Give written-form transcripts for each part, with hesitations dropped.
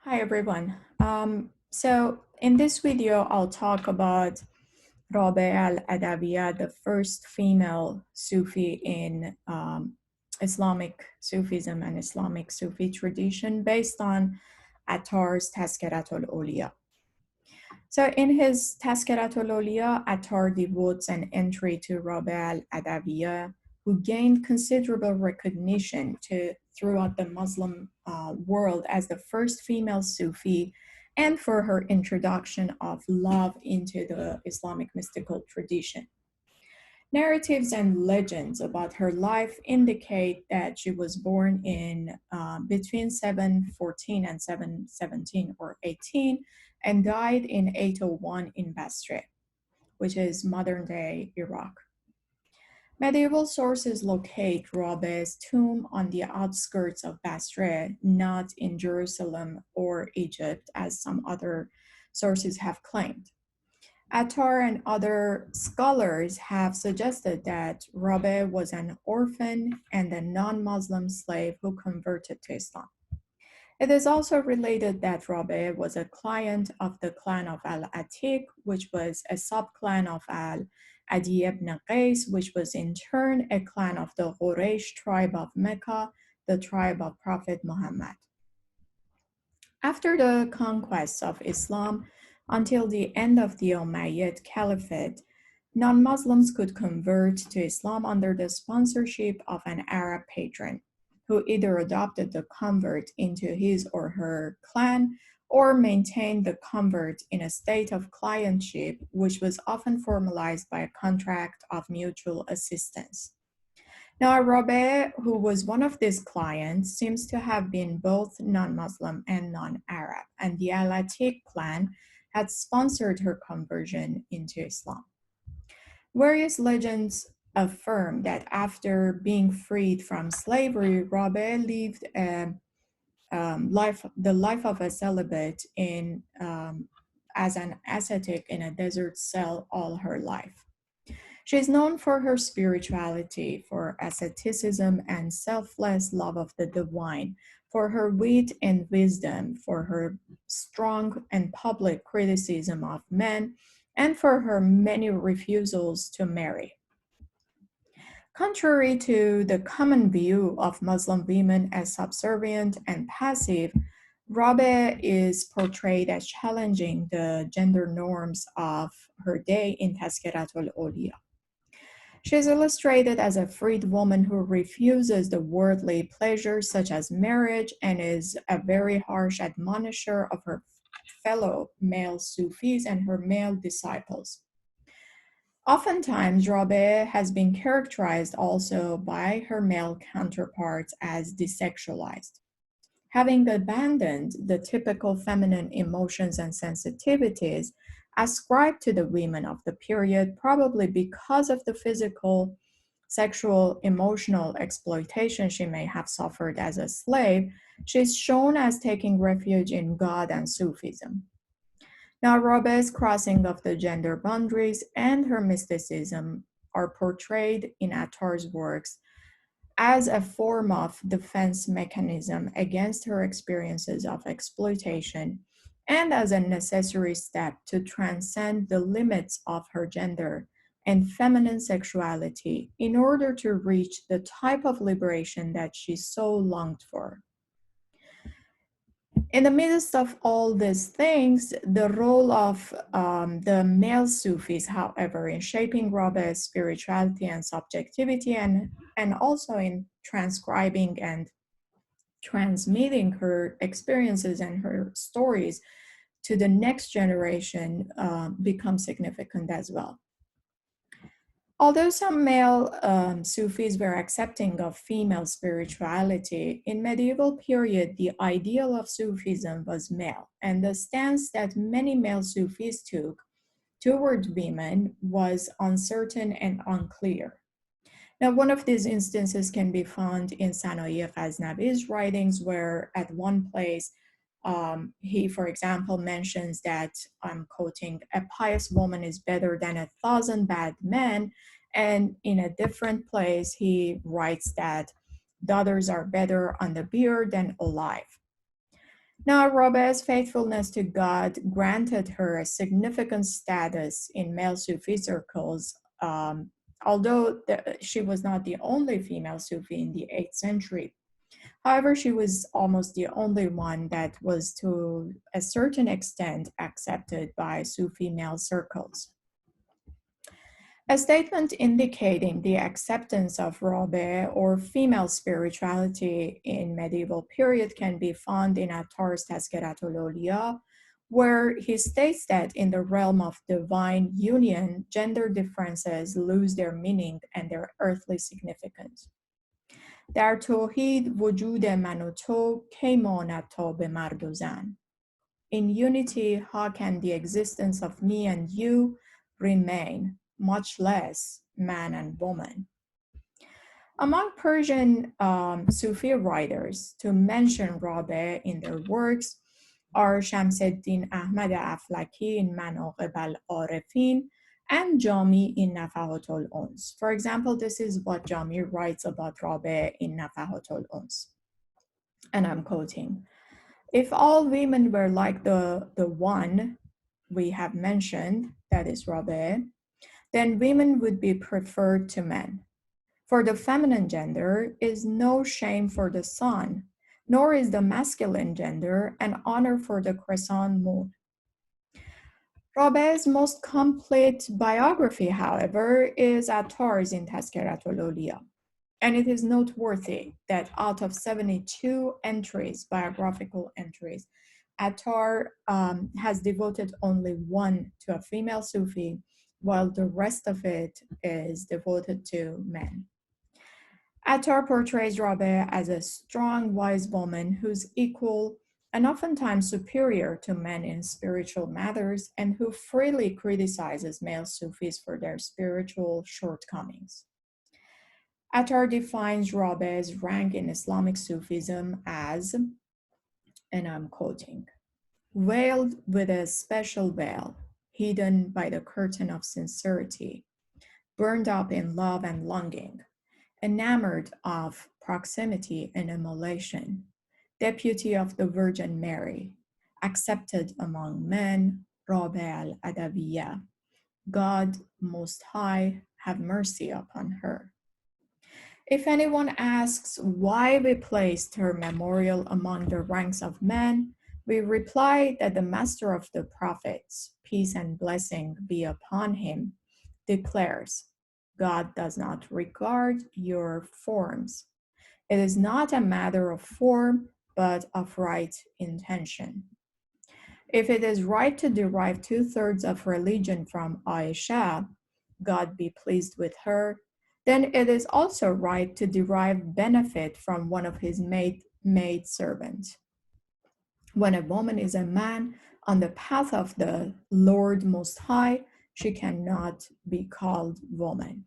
Hi everyone. So in this video, I'll talk about Rabia al-Adawiyya, the first female Sufi in Islamic Sufism and Islamic Sufi tradition based on Attar's Tazkiratul Awliya. So in his Tazkiratul Awliya, Attar devotes an entry to Rabia al-Adawiyya, who gained considerable recognition throughout the Muslim world as the first female Sufi, and for her introduction of love into the Islamic mystical tradition. Narratives and legends about her life indicate that she was born in between 714 and 717 or 18 and died in 801 in Basra, which is modern day Iraq. Medieval sources locate Rabi's tomb on the outskirts of Basra, not in Jerusalem or Egypt, as some other sources have claimed. Attar and other scholars have suggested that Rabi was an orphan and a non-Muslim slave who converted to Islam. It is also related that Rabi was a client of the clan of al-Atiq, which was a subclan of al-Adi ibn Qais, which was in turn a clan of the Quraysh tribe of Mecca, the tribe of Prophet Muhammad. After the conquest of Islam, until the end of the Umayyad Caliphate, non-Muslims could convert to Islam under the sponsorship of an Arab patron, who either adopted the convert into his or her clan or maintained the convert in a state of clientship, which was often formalized by a contract of mutual assistance. Now, Rabia, who was one of these clients, seems to have been both non-Muslim and non-Arab, and the al-Atiq clan had sponsored her conversion into Islam. Various legends affirm that after being freed from slavery, Rabia lived the life of a celibate as an ascetic in a desert cell all her life. She is known for her spirituality, for asceticism and selfless love of the divine, for her wit and wisdom, for her strong and public criticism of men, and for her many refusals to marry. Contrary to the common view of Muslim women as subservient and passive, Rabia is portrayed as challenging the gender norms of her day in Tazkiratul Awliya. She is illustrated as a freed woman who refuses the worldly pleasures such as marriage and is a very harsh admonisher of her fellow male Sufis and her male disciples. Oftentimes, Rabia has been characterized also by her male counterparts as desexualized. Having abandoned the typical feminine emotions and sensitivities ascribed to the women of the period, probably because of the physical, sexual, emotional exploitation she may have suffered as a slave, she is shown as taking refuge in God and Sufism. Now, Rabia's crossing of the gender boundaries and her mysticism are portrayed in Attar's works as a form of defense mechanism against her experiences of exploitation and as a necessary step to transcend the limits of her gender and feminine sexuality in order to reach the type of liberation that she so longed for. In the midst of all these things, the role of the male Sufis, however, in shaping Rabia's spirituality and subjectivity, and also in transcribing and transmitting her experiences and her stories to the next generation, becomes significant as well. Although some male Sufis were accepting of female spirituality, in medieval period, the ideal of Sufism was male, and the stance that many male Sufis took toward women was uncertain and unclear. Now, one of these instances can be found in Sanoi Ghaznavi's writings, where at one place he, for example, mentions that, I'm quoting, a pious woman is better than 1,000 bad men. And in a different place, he writes that daughters are better on the bier than alive. Now, Rabia's faithfulness to God granted her a significant status in male Sufi circles, although she was not the only female Sufi in the 8th century. However, she was almost the only one that was to a certain extent accepted by Sufi male circles. A statement indicating the acceptance of Rabe or female spirituality in medieval period can be found in Attar's Tazkiratul Awliya, where he states that in the realm of divine union, gender differences lose their meaning and their earthly significance. در توحید وجود من و تو کی ماند تا به مرد و زن. In unity, how can the existence of me and you remain, much less man and woman? Among Persian Sufi writers to mention Rabi in their works are Shamseddin Ahmad Aflaki in Manaqib al-Arifin and Jami in Nafahatul Uns. For example, this is what Jami writes about Rabi in Nafahatul Uns. And I'm quoting, if all women were like the one we have mentioned, that is Rabi, then women would be preferred to men. For the feminine gender is no shame for the sun, nor is the masculine gender an honor for the crescent moon. Rabi's most complete biography, however, is Attar's in Tazkiratul Awliya. And it is noteworthy that out of 72 entries, biographical entries, Attar has devoted only one to a female Sufi, while the rest of it is devoted to men. Attar portrays Rabia as a strong, wise woman who's equal and oftentimes superior to men in spiritual matters and who freely criticizes male Sufis for their spiritual shortcomings. Attar defines Rabi's rank in Islamic Sufism as, and I'm quoting, veiled with a special veil, hidden by the curtain of sincerity, burned up in love and longing, enamored of proximity and immolation, deputy of the Virgin Mary, accepted among men, Rabia al-Adawiyya, God Most High, have mercy upon her. If anyone asks why we placed her memorial among the ranks of men, we reply that the Master of the Prophets, peace and blessing be upon him, declares, God does not regard your forms. It is not a matter of form, but of right intention. If it is right to derive 2/3 of religion from Aisha, God be pleased with her, then it is also right to derive benefit from one of his maid servants. When a woman is a man on the path of the Lord Most High, she cannot be called woman.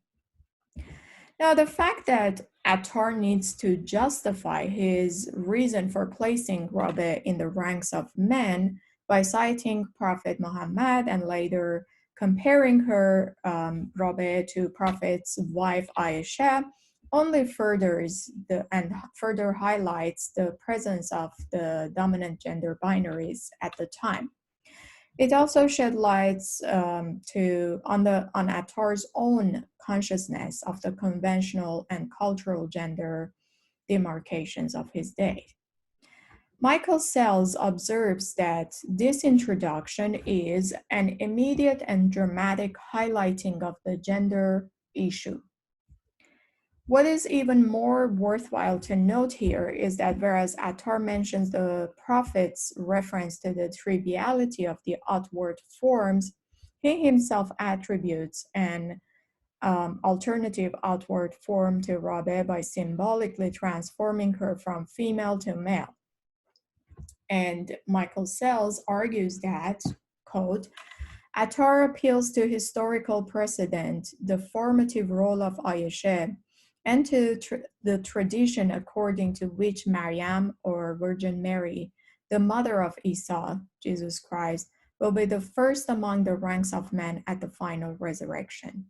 Now, the fact that Attar needs to justify his reason for placing Rabi in the ranks of men by citing Prophet Muhammad and later comparing her, Rabi, to Prophet's wife Aisha only further highlights the presence of the dominant gender binaries at the time. It also shed lights on Attar's own consciousness of the conventional and cultural gender demarcations of his day. Michael Sells observes that this introduction is an immediate and dramatic highlighting of the gender issue. What is even more worthwhile to note here is that whereas Attar mentions the Prophet's reference to the triviality of the outward forms, he himself attributes an alternative outward form to Rabi by symbolically transforming her from female to male. And Michael Sells argues that, quote, Attar appeals to historical precedent, the formative role of Aisha, and to the tradition according to which Maryam, or Virgin Mary, the mother of Isa, Jesus Christ, will be the first among the ranks of men at the final resurrection.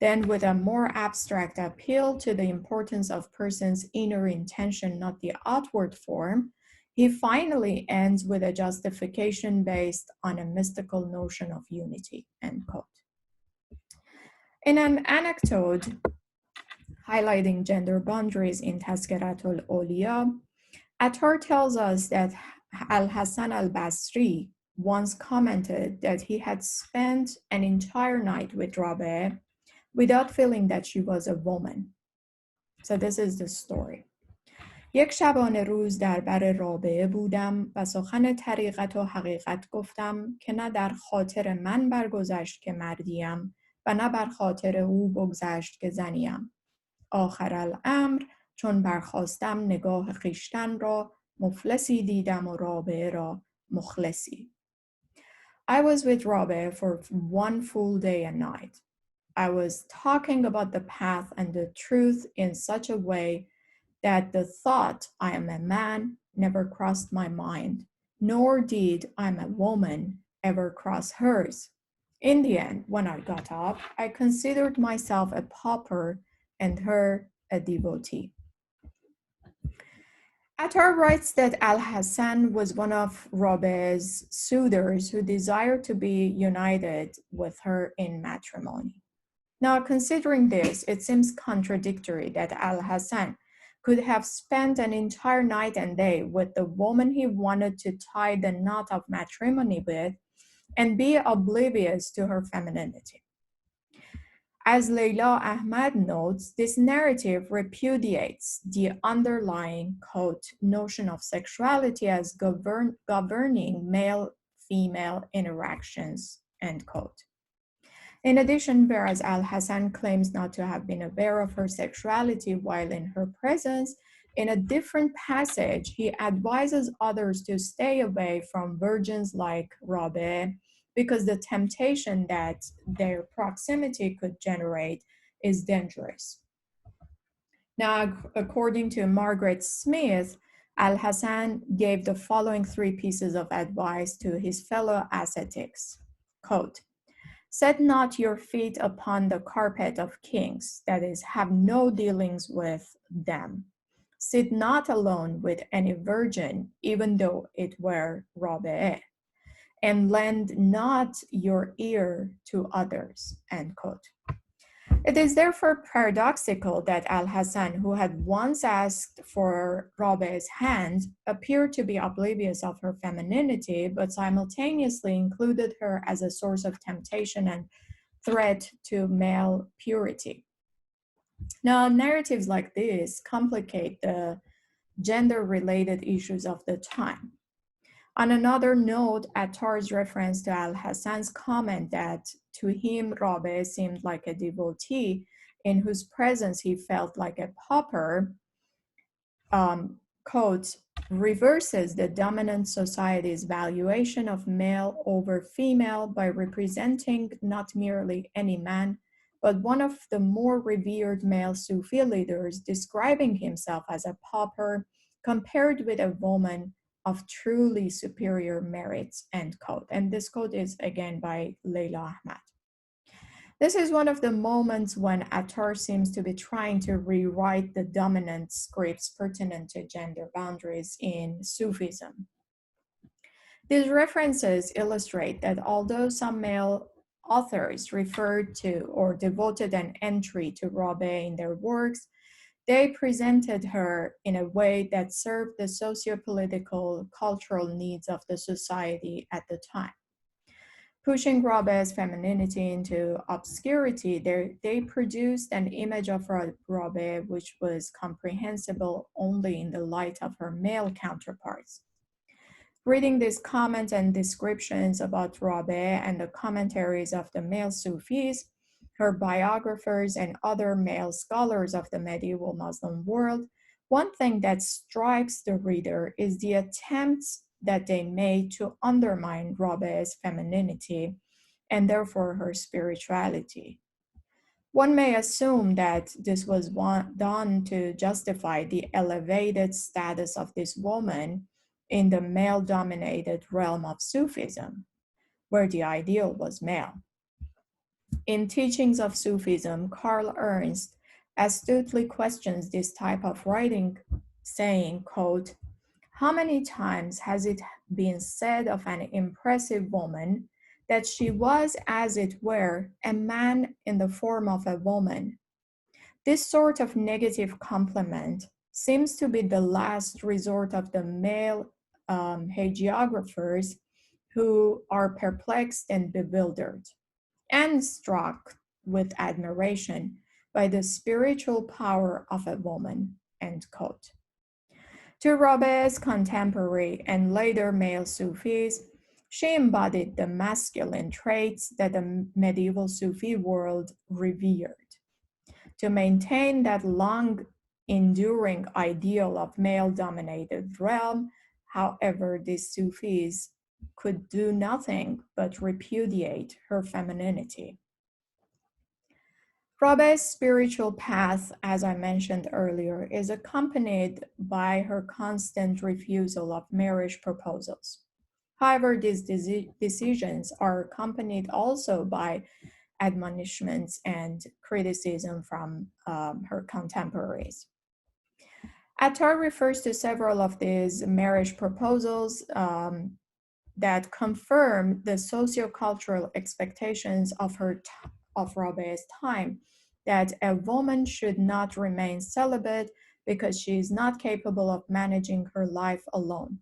Then, with a more abstract appeal to the importance of person's inner intention, not the outward form, he finally ends with a justification based on a mystical notion of unity, end quote. In an anecdote highlighting gender boundaries in Tazkiratul Awliya, Attar tells us that Al-Hasan al-Basri once commented that he had spent an entire night with Rabia without feeling that she was a woman. So this is the story. یک شبانه روز در بر رابعه بودم و سخن طریقت و حقیقت گفتم که نه در خاطر من برگذشت که مردیم و نه بر خاطر او بگذشت که زنیم. آخر الامر چون برخاستم نگاه خیشتن را مفلسی دیدم و رابعه را مخلصی. I was with Rabia for one full day and night. I was talking about the path and the truth in such a way that the thought I am a man never crossed my mind, nor did I'm a woman ever cross hers. In the end, when I got up, I considered myself a pauper and her a devotee. Attar writes that Al-Hasan was one of Rabia's suitors who desired to be united with her in matrimony. Now, considering this, it seems contradictory that Al-Hasan could have spent an entire night and day with the woman he wanted to tie the knot of matrimony with and be oblivious to her femininity. As Leila Ahmad notes, this narrative repudiates the underlying, quote, notion of sexuality as governing male-female interactions, end quote. In addition, whereas Al-Hasan claims not to have been aware of her sexuality while in her presence, in a different passage, he advises others to stay away from virgins like Rabia because the temptation that their proximity could generate is dangerous. Now, according to Margaret Smith, Al-Hasan gave the following three pieces of advice to his fellow ascetics. Quote, set not your feet upon the carpet of kings, that is, have no dealings with them. Sit not alone with any virgin, even though it were Rabia, and lend not your ear to others, end quote. It is therefore paradoxical that Al-Hasan, who had once asked for Rabia's hand, appeared to be oblivious of her femininity, but simultaneously included her as a source of temptation and threat to male purity. Now, narratives like this complicate the gender-related issues of the time. On another note, Attar's reference to Al-Hasan's comment that to him Rabia seemed like a devotee in whose presence he felt like a pauper, quote, reverses the dominant society's valuation of male over female by representing not merely any man, but one of the more revered male Sufi leaders describing himself as a pauper compared with a woman of truly superior merits, end quote. And this quote is again by Leila Ahmad. This is one of the moments when Attar seems to be trying to rewrite the dominant scripts pertinent to gender boundaries in Sufism. These references illustrate that although some male authors referred to or devoted an entry to Rabia in their works, they presented her in a way that served the socio-political, cultural needs of the society at the time. Pushing Rabia's femininity into obscurity, they produced an image of Rabia which was comprehensible only in the light of her male counterparts. Reading these comments and descriptions about Rabia and the commentaries of the male Sufis, her biographers, and other male scholars of the medieval Muslim world, one thing that strikes the reader is the attempts that they made to undermine Rabia's femininity and therefore her spirituality. One may assume that this was done to justify the elevated status of this woman in the male-dominated realm of Sufism, where the ideal was male. In Teachings of Sufism, Karl Ernst astutely questions this type of writing, saying, quote, How many times has it been said of an impressive woman that she was, as it were, a man in the form of a woman? This sort of negative compliment seems to be the last resort of the male hagiographers who are perplexed and bewildered and struck with admiration by the spiritual power of a woman. End quote. To Rabia's contemporary and later male Sufis, she embodied the masculine traits that the medieval Sufi world revered. To maintain that long enduring ideal of male dominated realm, however, these Sufis could do nothing but repudiate her femininity. Rabia's spiritual path, as I mentioned earlier, is accompanied by her constant refusal of marriage proposals. However, these decisions are accompanied also by admonishments and criticism from her contemporaries. Attar refers to several of these marriage proposals that confirm the sociocultural expectations of Rabia's time, that a woman should not remain celibate because she is not capable of managing her life alone.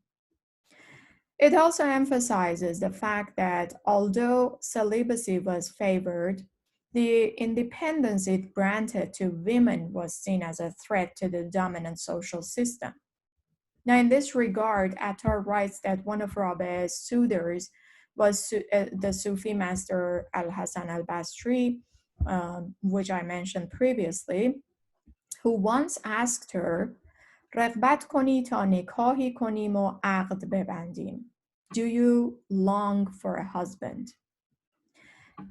It also emphasizes the fact that although celibacy was favored, the independence it granted to women was seen as a threat to the dominant social system. Now, in this regard, Attar writes that one of Rabia's suitors was the Sufi master al-Hasan al-Basri, which I mentioned previously, who once asked her, رغبت کنی تا نکاحی کنیم و عقد ببندیم. Do you long for a husband?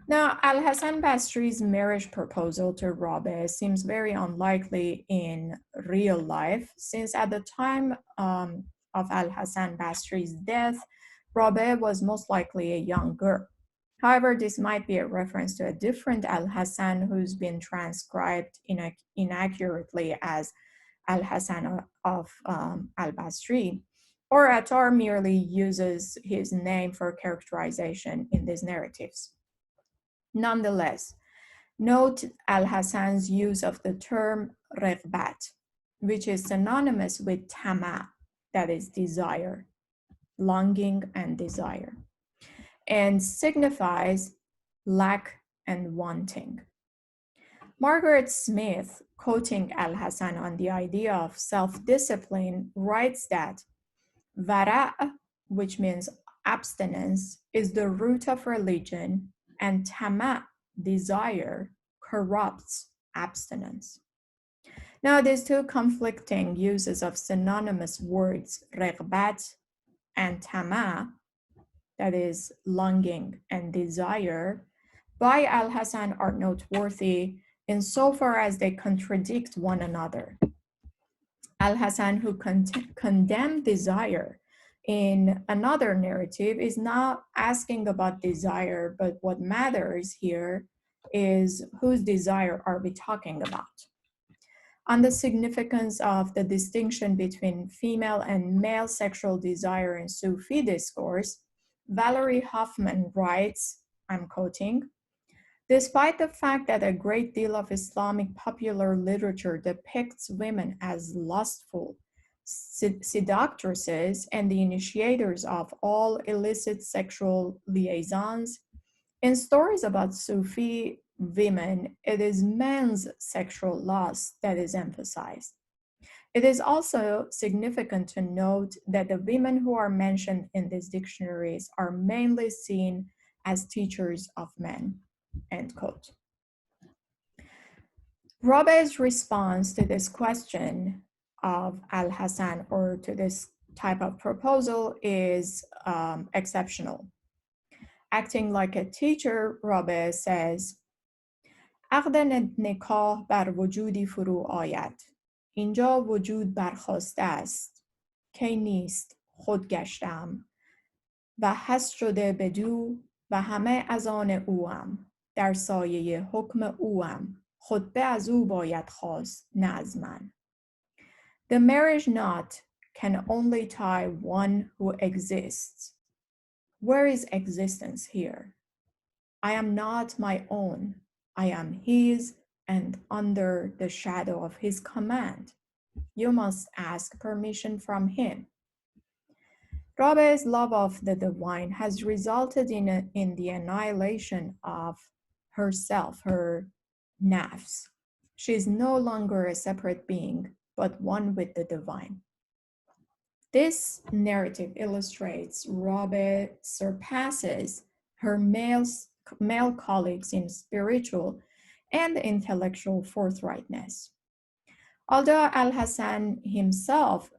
Now, Al-Hasan Basri's marriage proposal to Rabia seems very unlikely in real life, since at the time of Al-Hasan Basri's death, Rabia was most likely a young girl. However, this might be a reference to a different Al-Hasan who's been transcribed inaccurately as Al-Hasan of al-Basri, or Attar merely uses his name for characterization in these narratives. Nonetheless, note Al-Hasan's use of the term رغبت, which is synonymous with tama, that is desire, longing and desire, and signifies lack and wanting. Margaret Smith, quoting Al-Hasan on the idea of self-discipline, writes that vara', which means abstinence, is the root of religion, and tama', desire, corrupts abstinence. Now, these two conflicting uses of synonymous words, رغبت and tama', that is longing and desire, by Al-Hasan are noteworthy insofar as they contradict one another. Al-Hasan, who condemned desire in another narrative, is not asking about desire, but what matters here is whose desire are we talking about. On the significance of the distinction between female and male sexual desire in Sufi discourse, Valerie Hoffman writes, I'm quoting, despite the fact that a great deal of Islamic popular literature depicts women as lustful, seductresses, and the initiators of all illicit sexual liaisons, in stories about Sufi women, it is men's sexual lust that is emphasized. It is also significant to note that the women who are mentioned in these dictionaries are mainly seen as teachers of men. End quote. Rabia's response to this question of Al-Hasan or to this type of proposal is exceptional. Acting like a teacher, Rabia says, عقد نکاح بر وجودی فرو آید. اینجا وجود برخاسته است. کی نیست خود گشتم و هست شده بدو و همه از آن اوام. در سایه حکم اوام. خطبه از او باید خواست نه از من. The marriage knot can only tie one who exists. Where is existence here? I am not my own. I am his and under the shadow of his command. You must ask permission from him. Rabe's love of the divine has resulted in the annihilation of herself, her nafs. She is no longer a separate being, but one with the divine. This narrative illustrates Rabe surpasses her male colleagues in spiritual and intellectual forthrightness. Although Al-Hassan himself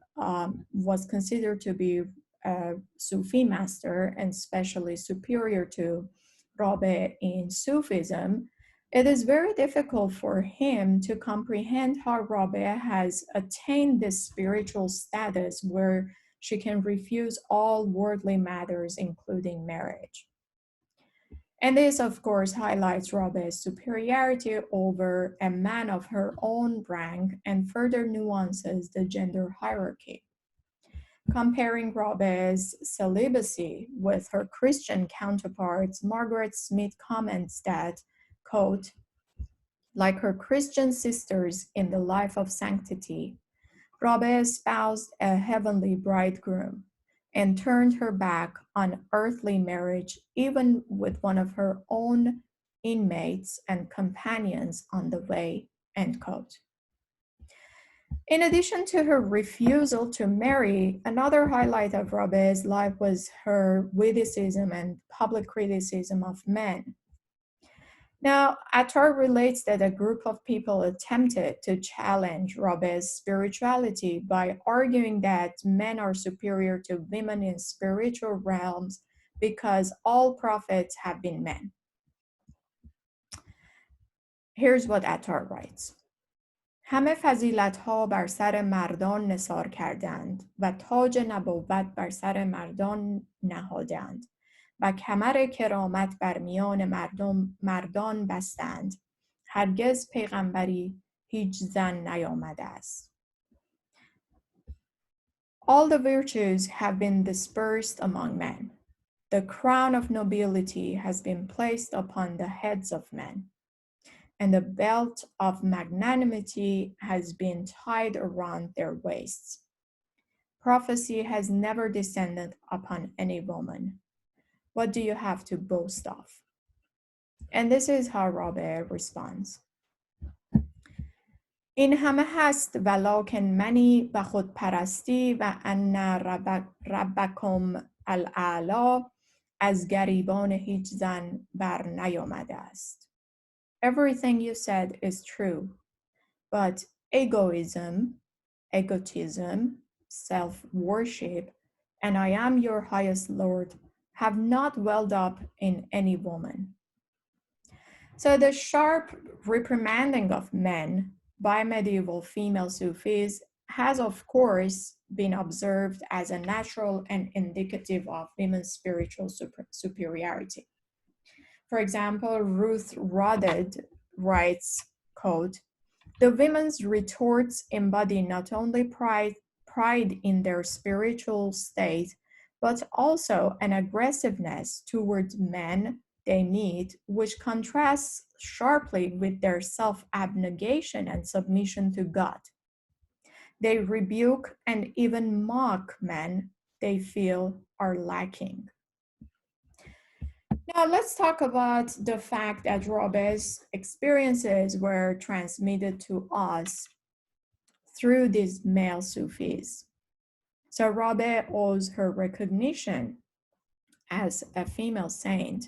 was considered to be a Sufi master and especially superior to Rabi in Sufism, it is very difficult for him to comprehend how Rabia has attained this spiritual status where she can refuse all worldly matters, including marriage. And this, of course, highlights Rabia's superiority over a man of her own rank and further nuances the gender hierarchy. Comparing Rabia's celibacy with her Christian counterparts, Margaret Smith comments that, quote, like her Christian sisters in the life of sanctity, Rabia espoused a heavenly bridegroom and turned her back on earthly marriage, even with one of her own inmates and companions on the way, end quote. In addition to her refusal to marry, another highlight of Rabia's life was her witticism and public criticism of men. Now, Attar relates that a group of people attempted to challenge Rabia's spirituality by arguing that men are superior to women in spiritual realms because all prophets have been men. Here's what Attar writes. همه فضیلت‌ها بر سر مردان نثار کردند و تاج نبوت بر سر مردان نهادند و کمر کرامت بر میان مردان بستند. هرگز پیغمبری هیچ زن نیامده است. All the virtues have been dispersed among men. The crown of nobility has been placed upon the heads of men, and the belt of magnanimity has been tied around their waists. Prophecy has never descended upon any woman. What do you have to boast of? And this is how Rabia responds. این همه هست ولکن منی و خود پرستی و ان ربکم الاعلی از گریبان هیچ زن بر نیامده است. Everything you said is true, but egotism, self-worship, and I am your highest Lord have not welled up in any woman. So the sharp reprimanding of men by medieval female Sufis has, of course, been observed as a natural and indicative of women's spiritual superiority. For example, Ruth Roded writes, quote, the women's retorts embody not only pride in their spiritual state, but also an aggressiveness towards men they meet, which contrasts sharply with their self-abnegation and submission to God. They rebuke and even mock men they feel are lacking. Now, let's talk about the fact that Rabia's experiences were transmitted to us through these male Sufis. So Rabia owes her recognition as a female saint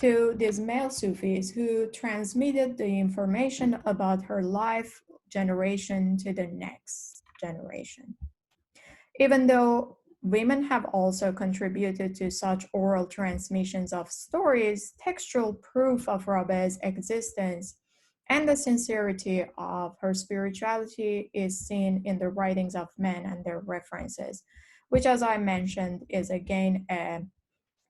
to these male Sufis who transmitted the information about her life generation to the next generation. Even though women have also contributed to such oral transmissions of stories, textual proof of Rabia's existence and the sincerity of her spirituality is seen in the writings of men and their references, which, as I mentioned, is again a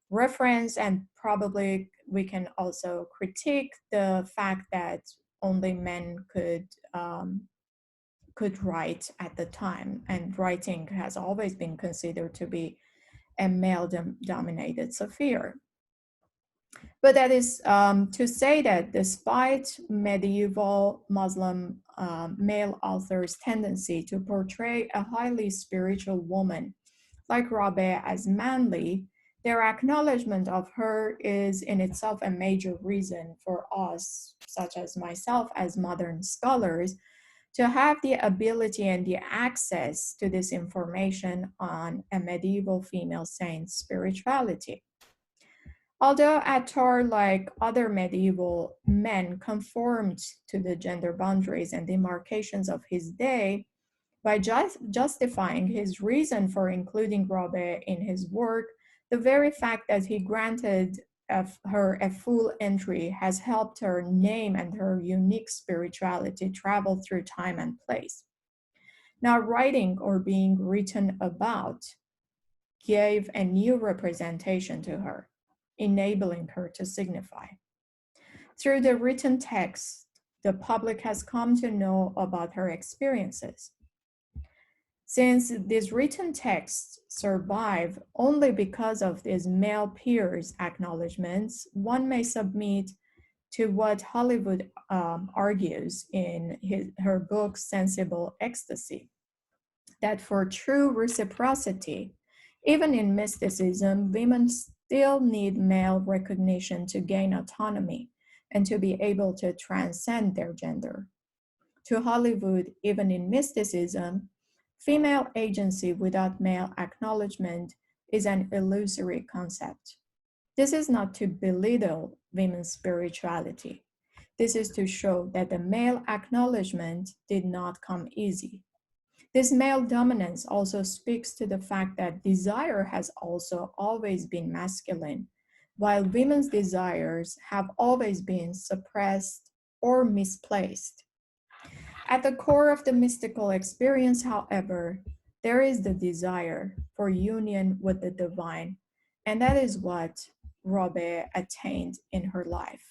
reference, and probably we can also critique the fact that only men could could write at the time, and writing has always been considered to be a male dominated sphere. But that is to say that despite medieval Muslim male authors' tendency to portray a highly spiritual woman like Rabia as manly, their acknowledgement of her is in itself a major reason for us, such as myself, as modern scholars, to have the ability and the access to this information on a medieval female saint's spirituality. Although Attar, like other medieval men, conformed to the gender boundaries and demarcations of his day, by justifying his reason for including Rabia in his work, the very fact that he granted her a full entry has helped her name and her unique spirituality travel through time and place. Now, writing or being written about gave a new representation to her, enabling her to signify. Through the written text, the public has come to know about her experiences. Since these written texts survive only because of these male peers' acknowledgments, one may submit to what Hollywood argues in her book Sensible Ecstasy, that for true reciprocity, even in mysticism, women still need male recognition to gain autonomy and to be able to transcend their gender. To Hollywood, even in mysticism, female agency without male acknowledgement is an illusory concept. This is not to belittle women's spirituality. This is to show that the male acknowledgement did not come easy. This male dominance also speaks to the fact that desire has also always been masculine, while women's desires have always been suppressed or misplaced. At the core of the mystical experience, however, there is the desire for union with the divine, and that is what Rabia attained in her life.